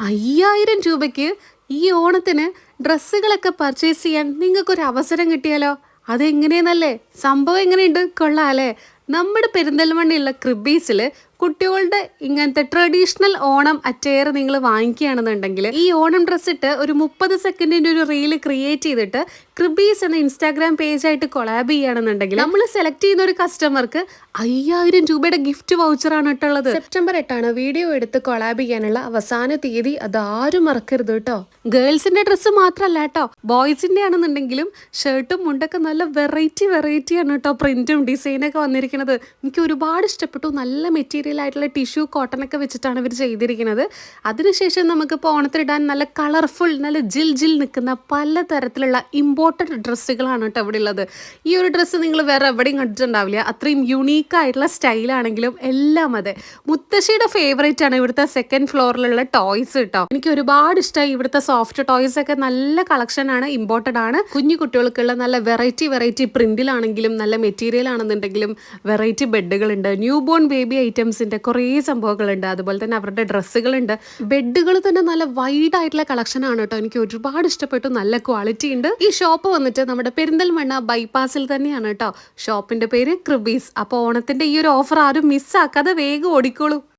5000 രൂപയ്ക്ക് ഈ ഓണത്തിന് ഡ്രസ്സുകളൊക്കെ പർച്ചേസ് ചെയ്യാൻ നിങ്ങൾക്കൊരു അവസരം കിട്ടിയാലോ? അതെങ്ങനെയെന്നല്ലേ? സംഭവം എങ്ങനെയുണ്ട്? കൊള്ളാം അല്ലേ? നമ്മുടെ പെരിന്തൽമണ്ണയുള്ള ക്രിബീസിൽ കുട്ടികളുടെ ഇങ്ങനത്തെ ട്രഡീഷണൽ ഓണം അറ്റയർ നിങ്ങൾ വാങ്ങിക്കുകയാണെന്നുണ്ടെങ്കിൽ ഈ ഓണം ഡ്രസ്സ് ഇട്ട് ഒരു 30 സെക്കൻഡിന്റെ ഒരു റീല് ക്രിയേറ്റ് ചെയ്തിട്ട് ക്രിബീസ് എന്ന ഇൻസ്റ്റാഗ്രാം പേജായിട്ട് കൊളാബ് ചെയ്യുകയാണെന്നുണ്ടെങ്കിൽ നമ്മൾ സെലക്ട് ചെയ്യുന്ന ഒരു കസ്റ്റമർക്ക് 5000 രൂപയുടെ ഗിഫ്റ്റ് വൗച്ചറാണ് ഇട്ടുള്ളത്. സെപ്റ്റംബർ 8 വീഡിയോ എടുത്ത് കൊളാബ് ചെയ്യാനുള്ള അവസാന തീയതി. അതാരും മറക്കരുത് കേട്ടോ. ഗേൾസിന്റെ ഡ്രസ്സ് മാത്രമല്ല കേട്ടോ, ബോയ്സിന്റെ ആണെന്നുണ്ടെങ്കിലും ഷർട്ടും മുണ്ടൊക്കെ നല്ല വെറൈറ്റി ആണ് കേട്ടോ. പ്രിന്റും ഡിസൈനൊക്കെ വന്നിരിക്കുന്നത് എനിക്ക് ഒരുപാട് ഇഷ്ടപ്പെട്ടു. നല്ല മെറ്റീരിയൽ ആയിട്ടുള്ള ടിഷ്യൂ കോട്ടൺ ഒക്കെ വെച്ചിട്ടാണ് ഇവർ ചെയ്തിരിക്കുന്നത്. അതിനുശേഷം നമുക്കിപ്പോൾ ഓണത്തിനിടാൻ നല്ല കളർഫുൾ, നല്ല ജിൽ നിൽക്കുന്ന പല തരത്തിലുള്ള ഇമ്പോർട്ടൻറ്റ് ഡ്രസ്സുകളാണ് കേട്ടോ ഇവിടെ ഉള്ളത്. ഈ ഒരു ഡ്രസ്സ് നിങ്ങൾ വേറെ എവിടെയും കണ്ടിട്ടുണ്ടാവില്ല. അത്രയും യുണീക്കായിട്ടുള്ള സ്റ്റൈലാണെങ്കിലും എല്ലാം അതെ. മുത്തശ്ശിയുടെ ഫേവറേറ്റ് ആണ് ഇവിടുത്തെ സെക്കൻഡ് ഫ്ലോറിലുള്ള ടോയ്സ് കേട്ടോ. എനിക്ക് ഒരുപാട് ഇഷ്ടമായി. ഇവിടുത്തെ സോഫ്റ്റ് ടോയ്സ് ഒക്കെ നല്ല കളക്ഷൻ ആണ്, ഇമ്പോർട്ടഡ് ആണ്. കുഞ്ഞു കുട്ടികൾക്കുള്ള നല്ല വെറൈറ്റി പ്രിന്റിലാണെങ്കിലും നല്ല മെറ്റീരിയൽ ആണെന്നുണ്ടെങ്കിലും വെറൈറ്റി ബെഡുകളുണ്ട്. ന്യൂ ബോൺ ബേബി ഐറ്റംസിന്റെ കുറേ സംഭവങ്ങളുണ്ട്. അതുപോലെ തന്നെ അവരുടെ ഡ്രസ്സുകളുണ്ട്. ബെഡുകൾ തന്നെ നല്ല വൈഡ് ആയിട്ടുള്ള കളക്ഷൻ ആണ് കേട്ടോ. എനിക്ക് ഒരുപാട് ഇഷ്ടപ്പെട്ടു. നല്ല ക്വാളിറ്റി ഉണ്ട്. ഈ ഷോപ്പ് വന്നിട്ട് നമ്മുടെ പെരിന്തൽമണ്ണ ബൈപ്പാസിൽ തന്നെയാണ് കേട്ടോ. ഷോപ്പിന്റെ പേര് ക്രിബീസ്. അപ്പോൾ ഓണത്തിന്റെ ഈ ഒരു ഓഫർ ആരും മിസ്സാക്കാതെ വേഗം ഓടിക്കോളൂ.